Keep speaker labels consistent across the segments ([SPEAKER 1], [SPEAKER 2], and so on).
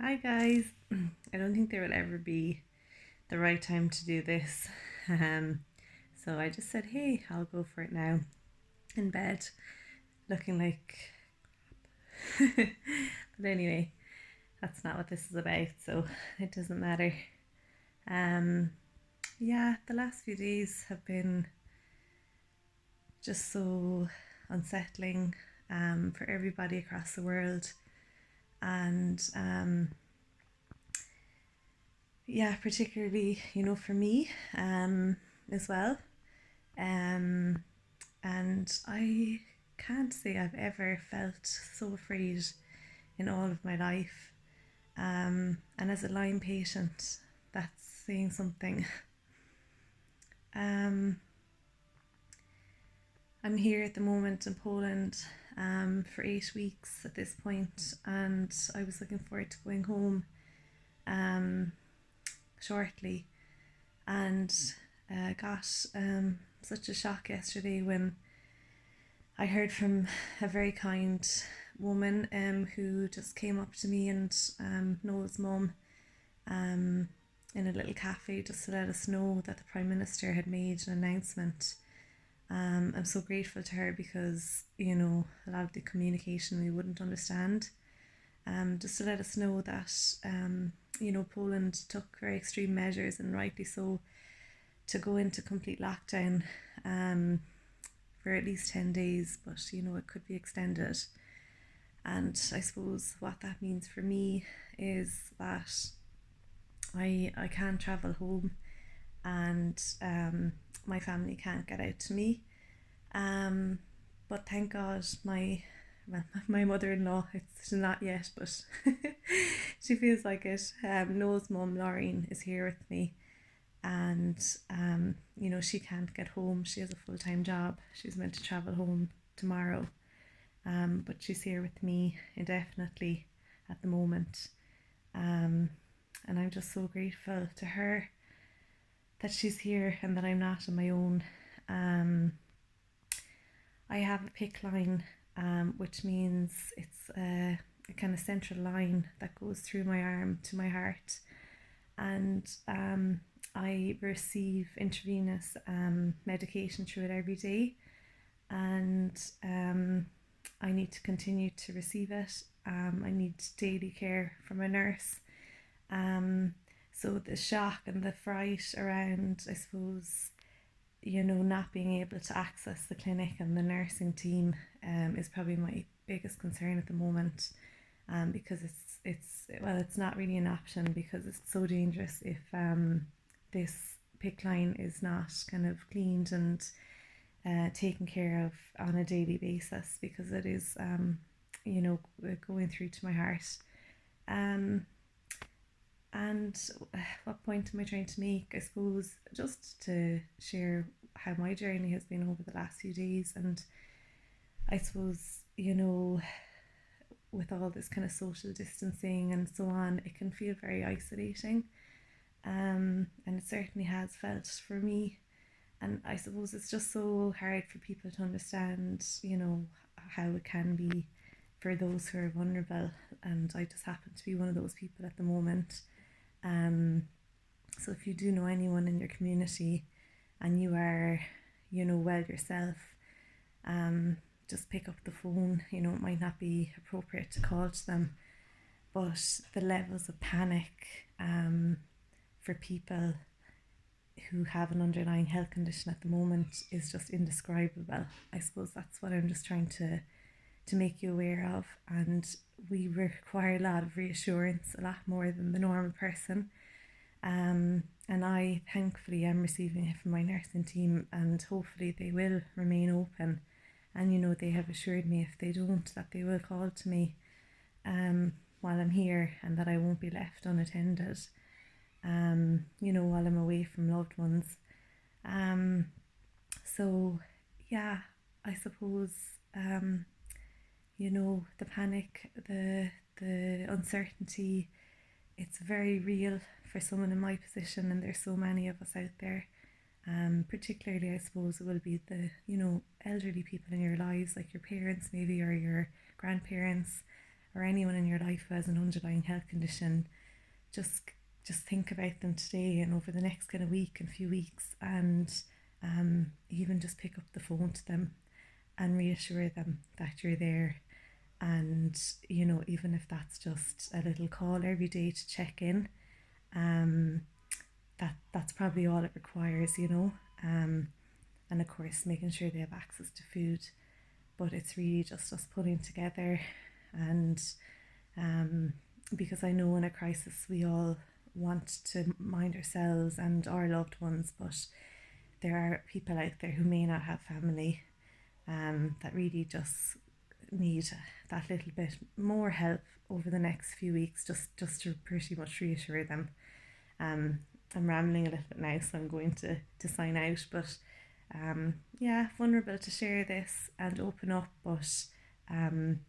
[SPEAKER 1] Hi guys. I don't think there will ever be the right time to do this. Um, so I just said, hey, I'll go for it now in bed, looking like. But anyway, that's not what this is about, so it doesn't matter. Um, yeah, the last few days have been just so unsettling for everybody across the world, and yeah, particularly, for me as well. Um, and I can't say I've ever felt so afraid in all of my life. And as a Lyme patient, that's saying something. Um, I'm here at the moment in Poland for 8 weeks at this point, and I was looking forward to going home um, shortly, and got such a shock yesterday when I heard from a very kind woman who just came up to me and Noel's mum um, in a little cafe just to let us know that the Prime Minister had made an announcement. I'm so grateful to her because, a lot of the communication we wouldn't understand. Just to let us know that, Poland took very extreme measures, and rightly so, to go into complete lockdown for at least 10 days, but it could be extended. And I suppose what that means for me is that I can't travel home, and my family can't get out to me. Um, but thank God my mother-in-law, it's not yet, but she feels like it. Noel's mum, Lauren, is here with me, and she can't get home. She has a full-time job. She's meant to travel home tomorrow, but she's here with me indefinitely at the moment. Um, and I'm just so grateful to her that she's here and that I'm not on my own. Um, I have a PIC line, which means it's a kind of central line that goes through my arm to my heart, and I receive intravenous medication through it every day, and I need to continue to receive it. I need daily care from a nurse. Um, so the shock and the fright around, I suppose, not being able to access the clinic and the nursing team is probably my biggest concern at the moment. Because it's not really an option because it's so dangerous if this PIC line is not kind of cleaned and taken care of on a daily basis, because it is going through to my heart. Um, and what point am I trying to make? I suppose just to share how my journey has been over the last few days, and I suppose with all this kind of social distancing and so on, it can feel very isolating, and it certainly has felt for me. And I suppose it's just so hard for people to understand, how it can be for those who are vulnerable. And I just happen to be one of those people at the moment. Um, so if you do know anyone in your community and you are, well yourself, um, just pick up the phone. It might not be appropriate to call to them, but the levels of panic for people who have an underlying health condition at the moment is just indescribable. I suppose that's what I'm just trying to make you aware of. And we require a lot of reassurance, a lot more than the normal person. And I thankfully am receiving it from my nursing team, and hopefully they will remain open. And they have assured me if they don't, that they will call to me while I'm here, and that I won't be left unattended. While I'm away from loved ones. Um, so yeah, I suppose the panic, the uncertainty, it's very real for someone in my position, and there's so many of us out there. Particularly, I suppose it will be the elderly people in your lives, like your parents maybe, or your grandparents, or anyone in your life who has an underlying health condition, just just think about them today and over the next kind of week and few weeks, and even just pick up the phone to them and reassure them that you're there. And even if that's just a little call every day to check in, um, that's probably all it requires. And of course, making sure they have access to food. But it's really just us pulling together, and because I know in a crisis we all want to mind ourselves and our loved ones, but there are people out there who may not have family, that really just need that little bit more help over the next few weeks, just to pretty much reassure them. Um, I'm rambling a little bit now, so I'm going to sign out. But yeah, vulnerable to share this and open up, but um,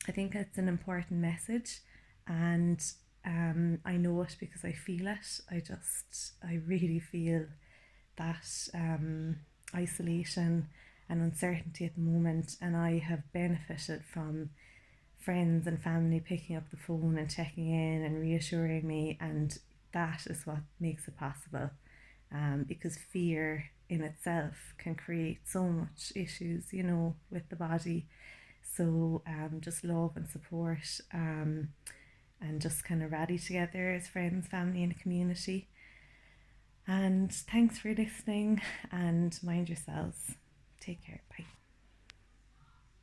[SPEAKER 1] I think it's an important message, and I know it because I feel it. I really feel that isolation and uncertainty at the moment, and I have benefited from friends and family picking up the phone and checking in and reassuring me, and that is what makes it possible. Because fear in itself can create so much issues, with the body. So just love and support, and just kind of rally together as friends, family, and community. And thanks for listening, and mind yourselves. Take care. Bye.